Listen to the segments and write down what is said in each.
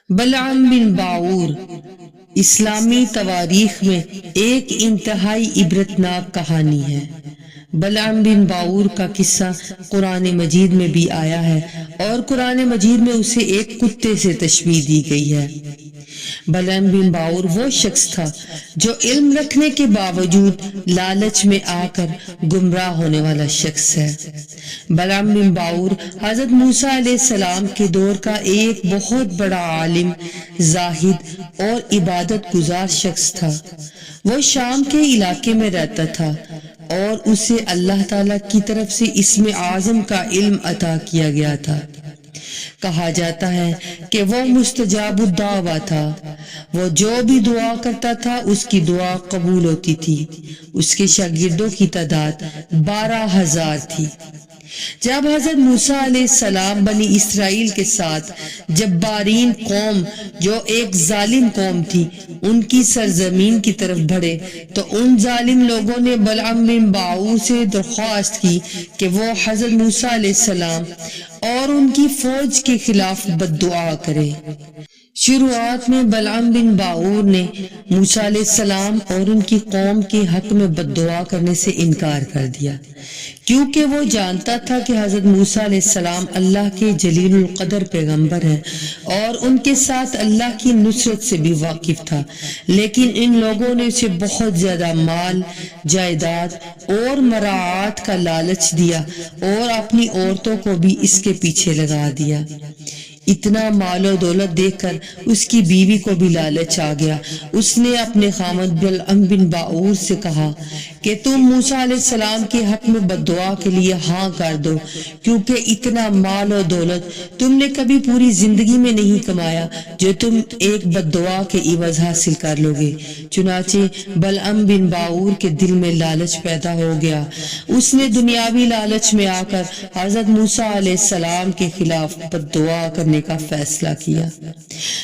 بلعام بن باعور اسلامی تواریخ میں ایک انتہائی عبرتناک کہانی ہے۔ بلعام بن باعور کا قصہ قرآن مجید میں بھی آیا ہے اور قرآن مجید میں اسے ایک کتے سے تشبیہ دی گئی ہے۔ بلعام بن باعور وہ شخص تھا جو علم رکھنے کے باوجود لالچ میں آ کر گمراہ ہونے والا شخص ہے۔ بلعام بن باعور حضرت موسیٰ علیہ السلام کے دور کا ایک بہت بڑا عالم، زاہد اور عبادت گزار شخص تھا۔ وہ شام کے علاقے میں رہتا تھا اور اسے اللہ تعالیٰ کی طرف سے اسم اعظم کا علم عطا کیا گیا تھا۔ کہا جاتا ہے کہ وہ مستجاب الدعوہ تھا۔ وہ جو بھی دعا کرتا تھا اس کی دعا قبول ہوتی تھی۔ اس کے شاگردوں کی تعداد 12,000 تھی۔ جب حضرت موسیٰ علیہ السلام بنی اسرائیل کے ساتھ جبارین قوم جو ایک ظالم قوم تھی ان کی سرزمین کی طرف بڑھے تو ان ظالم لوگوں نے بلعام بن باعور سے درخواست کی کہ وہ حضرت موسیٰ علیہ السلام اور ان کی فوج کے خلاف بد دعا کرے۔ شروعات میں بلعام بن باعور نے موسیٰ علیہ السلام اور ان کی قوم کے حق میں بد دعا کرنے سے انکار کر دیا، کیونکہ وہ جانتا تھا کہ حضرت موسیٰ علیہ السلام اللہ کے جلیل القدر پیغمبر ہیں اور ان کے ساتھ اللہ کی نصرت سے بھی واقف تھا۔ لیکن ان لوگوں نے اسے بہت زیادہ مال، جائیداد اور مراعات کا لالچ دیا اور اپنی عورتوں کو بھی اس کے پیچھے لگا دیا۔ اتنا مال و دولت دیکھ کر اس کی بیوی کو بھی لالچ آ گیا۔ اس نے اپنے خاوند بلعام بن باعور سے کہا کہ تم موسیٰ علیہ السلام کے حق میں بد دعا کے لیے ہاں کر دو، کیونکہ اتنا مال و دولت تم نے کبھی پوری زندگی میں نہیں کمایا جو تم ایک بد دعا کے عوض حاصل کر لو گے۔ چنانچہ بلعام بن باعور کے دل میں لالچ پیدا ہو گیا۔ اس نے دنیاوی لالچ میں آ کر حضرت موسیٰ علیہ السلام کے خلاف بد دعا کرنے کا فیصلہ کیا۔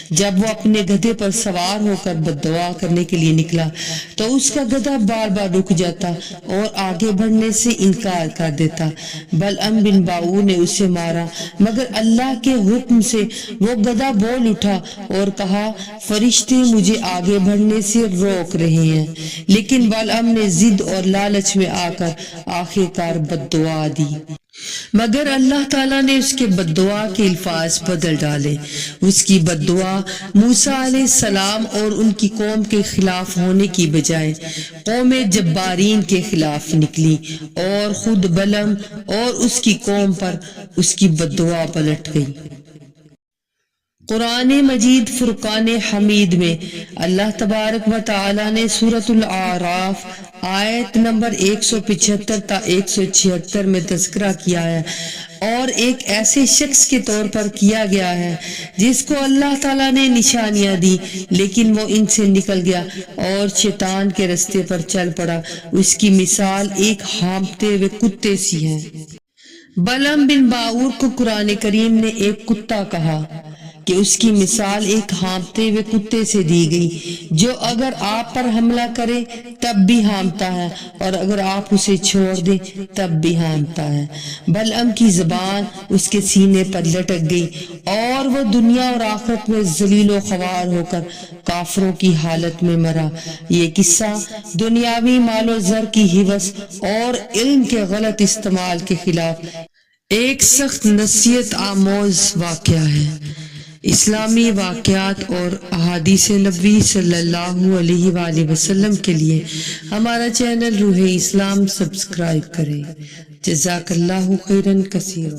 جب وہ اپنے گدھے پر سوار ہو کر بد دعا کرنے کے لیے نکلا تو اس کا گدھا بار بار رک جاتا اور آگے بڑھنے سے انکار کر دیتا۔ بلعام بن باعور نے اسے مارا، مگر اللہ کے حکم سے وہ گدھا بول اٹھا اور کہا فرشتے مجھے آگے بڑھنے سے روک رہے ہیں۔ لیکن بلعام نے ضد اور لالچ میں آ کر آخر کار بد دعا دی، مگر اللہ تعالیٰ نے اس کے بد دعا کے الفاظ بدل ڈالے۔ اس کی بد دعا موسیٰ علیہ السلام اور ان کی قوم کے خلاف ہونے کی بجائے قوم جبارین کے خلاف نکلی اور خود بلعام اور اس کی قوم پر اس کی بد دعا پلٹ گئی۔ قرآن مجید فرقان حمید میں اللہ تبارک و تعالی نے سورۃ الاعراف آیت نمبر 175 تا 176 میں تذکرہ کیا ہے اور ایک ایسے شخص کے طور پر کیا گیا ہے جس کو اللہ تعالیٰ نے نشانیاں دی لیکن وہ ان سے نکل گیا اور شیطان کے رستے پر چل پڑا۔ اس کی مثال ایک ہانپتے ہوئے کتے سی ہے۔ بلعام بن باعور کو قرآن کریم نے ایک کتا کہا کہ اس کی مثال ایک ہانپتے ہوئے کتے سے دی گئی جو اگر آپ پر حملہ کرے تب بھی ہانپتا ہے اور اگر آپ اسے چھوڑ دیں تب بھی ہانپتا ہے۔ بلعام کی زبان اس کے سینے پر لٹک گئی اور وہ دنیا اور آخرت میں ذلیل و خوار ہو کر کافروں کی حالت میں مرا۔ یہ قصہ دنیاوی مال و زر کی ہوس اور علم کے غلط استعمال کے خلاف ایک سخت نصیحت آموز واقعہ ہے۔ اسلامی واقعات اور احادیث نبوی صلی اللہ علیہ وآلہ وسلم کے لیے ہمارا چینل روح اسلام سبسکرائب کریں۔ جزاک اللہ خیرا کثیرا۔